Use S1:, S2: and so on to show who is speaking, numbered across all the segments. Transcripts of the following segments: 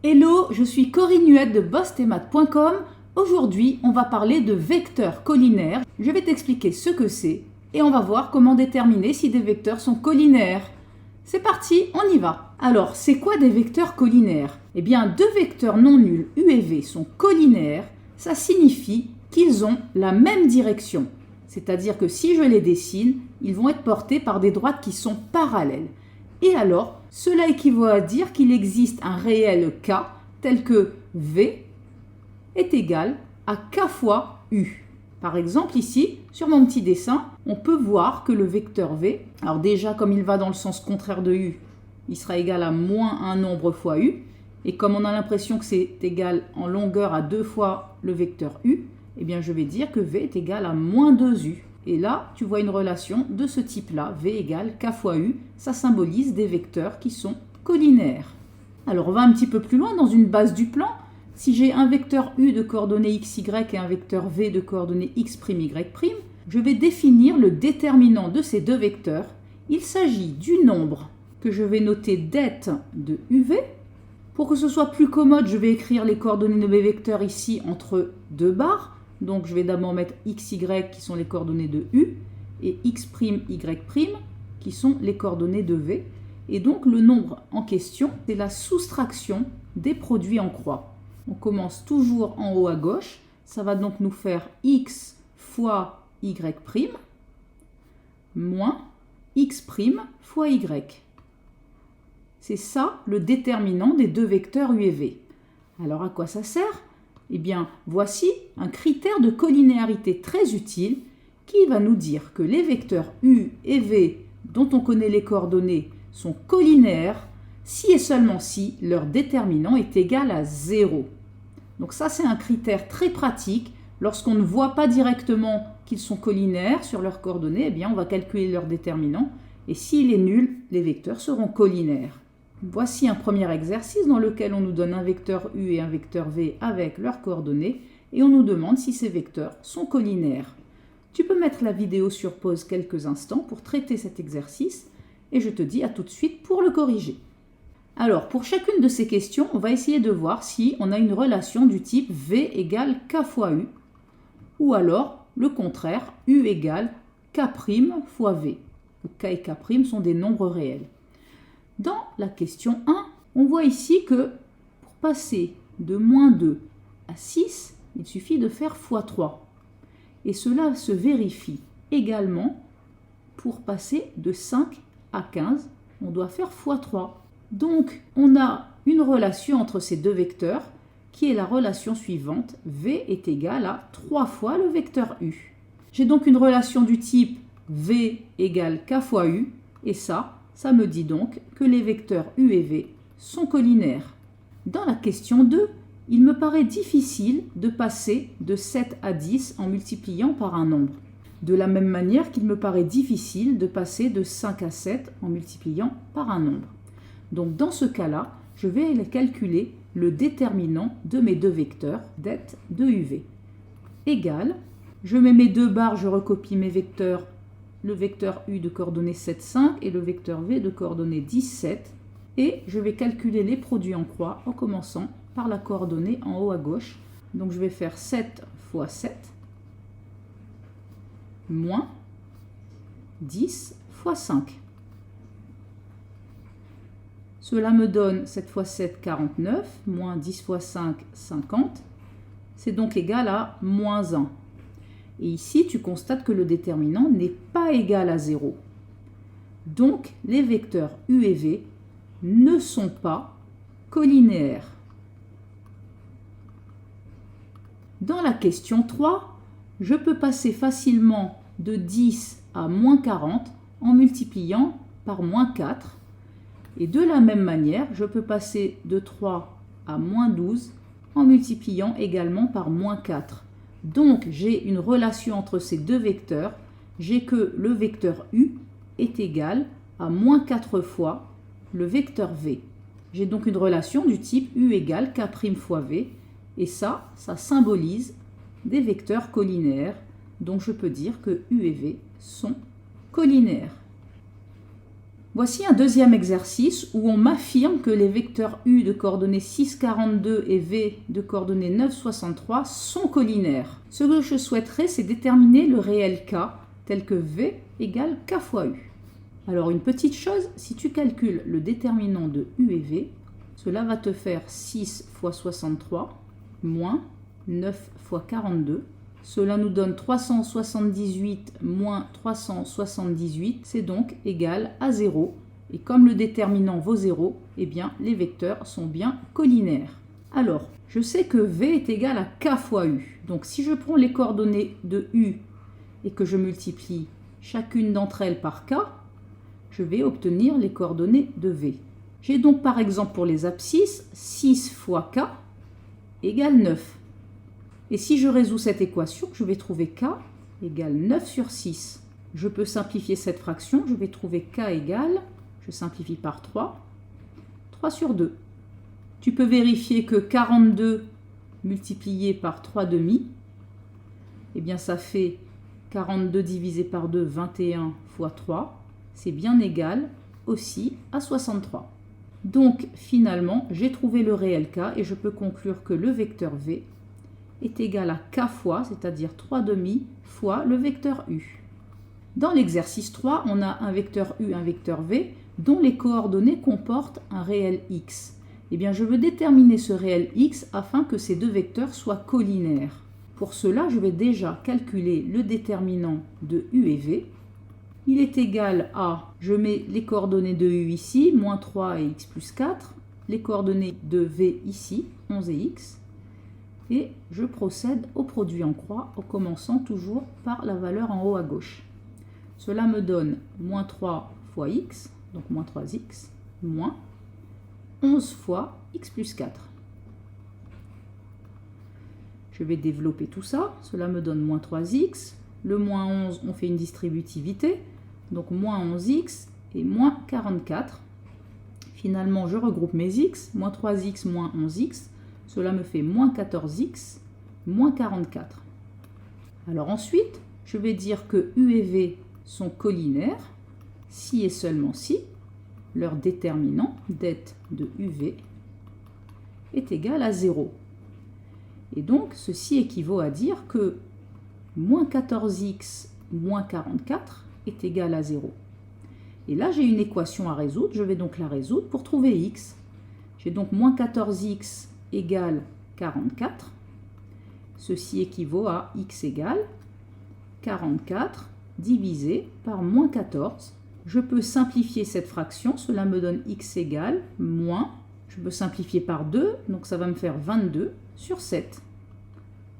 S1: Hello, je suis Corinne Huette de bossthemath.com. Aujourd'hui, on va parler de vecteurs collinaires. Je vais t'expliquer ce que c'est et on va voir comment déterminer si des vecteurs sont collinaires. C'est parti, on y va. Alors, c'est quoi des vecteurs collinaires? Eh bien, deux vecteurs non nuls U et V sont collinaires. Ça signifie qu'ils ont la même direction. C'est-à-dire que si je les dessine, ils vont être portés par des droites qui sont parallèles. Et alors, cela équivaut à dire qu'il existe un réel K tel que V est égal à K fois U. Par exemple, ici, sur mon petit dessin, on peut voir que le vecteur V, alors déjà, comme il va dans le sens contraire de U, il sera égal à moins un nombre fois U. Et comme on a l'impression que c'est égal en longueur à 2 fois le vecteur U, eh bien je vais dire que V est égal à moins 2U. Et là, tu vois une relation de ce type-là, V égale K fois U. Ça symbolise des vecteurs qui sont collinaires. Alors, on va un petit peu plus loin dans une base du plan. Si j'ai un vecteur U de coordonnées xy et un vecteur V de coordonnées x', y', je vais définir le déterminant de ces deux vecteurs. Il s'agit du nombre que je vais noter det de UV. Pour que ce soit plus commode, je vais écrire les coordonnées de mes vecteurs ici entre deux barres. Donc, je vais d'abord mettre xy qui sont les coordonnées de U et x', y' qui sont les coordonnées de V. Et donc, le nombre en question, c'est la soustraction des produits en croix. On commence toujours en haut à gauche. Ça va donc nous faire x fois y' moins x' fois y. C'est ça le déterminant des deux vecteurs U et V. Alors, à quoi ça sert? Eh bien, voici un critère de collinéarité très utile qui va nous dire que les vecteurs U et V dont on connaît les coordonnées sont collinaires si et seulement si leur déterminant est égal à 0. Donc ça, c'est un critère très pratique. Lorsqu'on ne voit pas directement qu'ils sont collinaires sur leurs coordonnées, eh bien, on va calculer leur déterminant. Et s'il est nul, les vecteurs seront collinaires. Voici un premier exercice dans lequel on nous donne un vecteur U et un vecteur V avec leurs coordonnées et on nous demande si ces vecteurs sont collinaires. Tu peux mettre la vidéo sur pause quelques instants pour traiter cet exercice et je te dis à tout de suite pour le corriger. Alors, pour chacune de ces questions, on va essayer de voir si on a une relation du type V égale K fois U ou alors le contraire, U égale K' fois V. K et K' sont des nombres réels. Dans la question 1, on voit ici que pour passer de moins 2 à 6, il suffit de faire x3. Et cela se vérifie également pour passer de 5 à 15, on doit faire x3. Donc, on a une relation entre ces deux vecteurs qui est la relation suivante. V est égal à 3 fois le vecteur U. J'ai donc une relation du type V égale K fois U et ça me dit donc que les vecteurs U et V sont collinaires. Dans la question 2, il me paraît difficile de passer de 7 à 10 en multipliant par un nombre. De la même manière qu'il me paraît difficile de passer de 5 à 7 en multipliant par un nombre. Donc dans ce cas-là, je vais calculer le déterminant de mes deux vecteurs, det de UV. Égal, je mets mes deux barres, je recopie mes vecteurs, le vecteur U de coordonnées 7, 5 et le vecteur V de coordonnées 10, 7. Et je vais calculer les produits en croix en commençant par la coordonnée en haut à gauche. Donc je vais faire 7 fois 7 moins 10 fois 5. Cela me donne 7 fois 7, 49, moins 10 fois 5, 50. C'est donc égal à moins 1. Et ici, tu constates que le déterminant n'est pas égal à 0. Donc, les vecteurs U et V ne sont pas collinaires. Dans la question 3, je peux passer facilement de 10 à moins 40 en multipliant par moins 4. Et de la même manière, je peux passer de 3 à moins 12 en multipliant également par moins 4. Donc, j'ai une relation entre ces deux vecteurs. J'ai que le vecteur U est égal à moins 4 fois le vecteur V. J'ai donc une relation du type U égale K' fois V. Et ça symbolise des vecteurs collinaires. Donc, je peux dire que U et V sont collinaires. Voici un deuxième exercice où on m'affirme que les vecteurs U de coordonnées 6, 42 et V de coordonnées 9, 63 sont collinaires. Ce que je souhaiterais, c'est déterminer le réel K, tel que V égale K fois U. Alors une petite chose, si tu calcules le déterminant de U et V, cela va te faire 6 fois 63 moins 9 fois 42. Cela nous donne 378 moins 378, c'est donc égal à 0. Et comme le déterminant vaut 0, eh bien les vecteurs sont bien collinaires. Alors, je sais que V est égal à K fois U. Donc si je prends les coordonnées de U et que je multiplie chacune d'entre elles par K, je vais obtenir les coordonnées de V. J'ai donc par exemple pour les abscisses, 6 fois K égale 9. Et si je résous cette équation, je vais trouver K égale 9 sur 6. Je peux simplifier cette fraction, je vais trouver K égale, je simplifie par 3 sur 2. Tu peux vérifier que 42 multiplié par 3 demi, eh bien ça fait 42 divisé par 2, 21 fois 3, c'est bien égal aussi à 63. Donc finalement, j'ai trouvé le réel K et je peux conclure que le vecteur V est égal à K fois, c'est-à-dire 3 demi, fois le vecteur U. Dans l'exercice 3, on a un vecteur U, un vecteur V, dont les coordonnées comportent un réel X. Eh bien, je veux déterminer ce réel X afin que ces deux vecteurs soient collinaires. Pour cela, je vais déjà calculer le déterminant de U et V. Il est égal à, je mets les coordonnées de U ici, moins 3 et x plus 4, les coordonnées de V ici, 11 et x, et je procède au produit en croix en commençant toujours par la valeur en haut à gauche. Cela me donne moins 3 fois x, donc moins 3x, moins 11 fois x plus 4. Je vais développer tout ça, cela me donne moins 3x, le moins 11, on fait une distributivité, donc moins 11x et moins 44. Finalement, je regroupe mes x, moins 3x, moins 11x, cela me fait moins 14x, moins 44. Alors ensuite, je vais dire que U et V sont collinaires si et seulement si leur déterminant det de UV est égal à 0. Et donc, ceci équivaut à dire que moins 14x moins 44 est égal à 0. Et là, j'ai une équation à résoudre. Je vais donc la résoudre pour trouver x. J'ai donc moins 14x égale 44. Ceci équivaut à x égale 44 divisé par moins 14. Je peux simplifier cette fraction. Cela me donne x égale moins. Je peux simplifier par 2, donc ça va me faire 22 sur 7.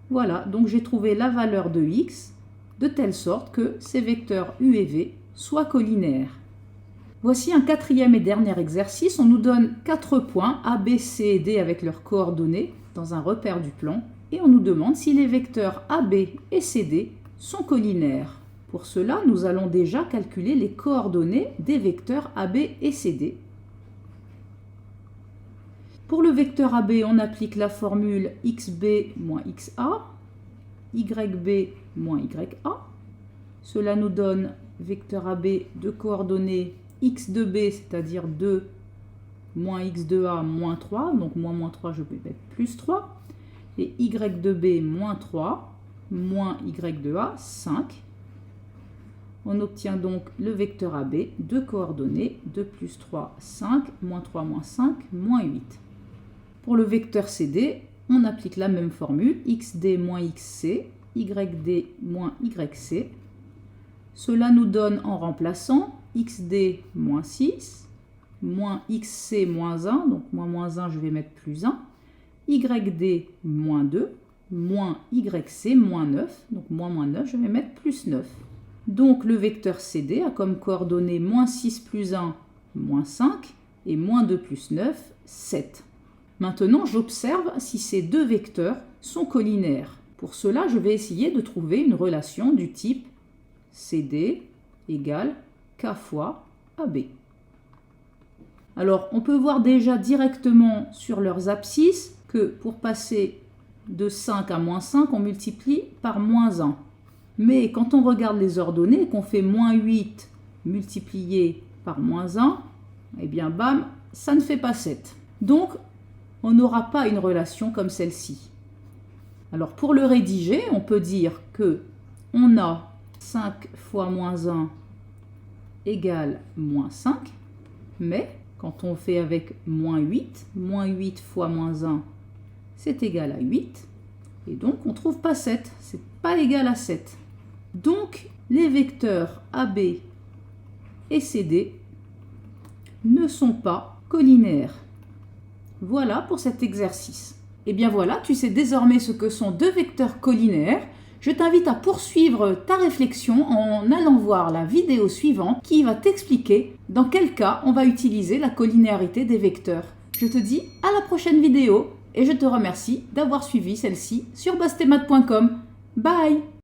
S1: Voilà, donc j'ai trouvé la valeur de x de telle sorte que ces vecteurs U et V soient collinaires. Voici un quatrième et dernier exercice. On nous donne 4 points A, B, C et D avec leurs coordonnées dans un repère du plan et on nous demande si les vecteurs AB et CD sont collinaires. Pour cela, nous allons déjà calculer les coordonnées des vecteurs AB et CD. Pour le vecteur AB, on applique la formule xb moins xa, yb moins ya. Cela nous donne vecteur AB de coordonnées x de b, c'est-à-dire 2 moins x de a moins 3, donc moins 3, je peux mettre plus 3, et y de b moins 3, moins y de a, 5. On obtient donc le vecteur AB de coordonnées 2 plus 3, 5, moins 3, moins 5, moins 8. Pour le vecteur CD, on applique la même formule, xd moins xc, yd moins yc. Cela nous donne en remplaçant xd moins 6, moins xc moins 1, donc moins 1 je vais mettre plus 1, yd moins 2, moins yc moins 9, donc moins 9 je vais mettre plus 9. Donc le vecteur CD a comme coordonnées moins 6 plus 1, moins 5, et moins 2 plus 9, 7. Maintenant, j'observe si ces deux vecteurs sont collinaires. Pour cela, je vais essayer de trouver une relation du type CD égale K fois AB. Alors, on peut voir déjà directement sur leurs abscisses que pour passer de 5 à moins 5, on multiplie par moins 1. Mais quand on regarde les ordonnées et qu'on fait moins 8 multiplié par moins 1, eh bien bam, ça ne fait pas 7. Donc, on n'aura pas une relation comme celle-ci. Alors pour le rédiger, on peut dire que on a 5 fois moins 1 égale moins 5, mais quand on fait avec moins 8 fois moins 1, c'est égal à 8, et donc on ne trouve pas 7, c'est pas égal à 7. Donc les vecteurs AB et CD ne sont pas collinéaires. Voilà pour cet exercice. Et bien voilà, tu sais désormais ce que sont deux vecteurs collinéaires. Je t'invite à poursuivre ta réflexion en allant voir la vidéo suivante qui va t'expliquer dans quel cas on va utiliser la collinéarité des vecteurs. Je te dis à la prochaine vidéo et je te remercie d'avoir suivi celle-ci sur bastetmath.com. Bye!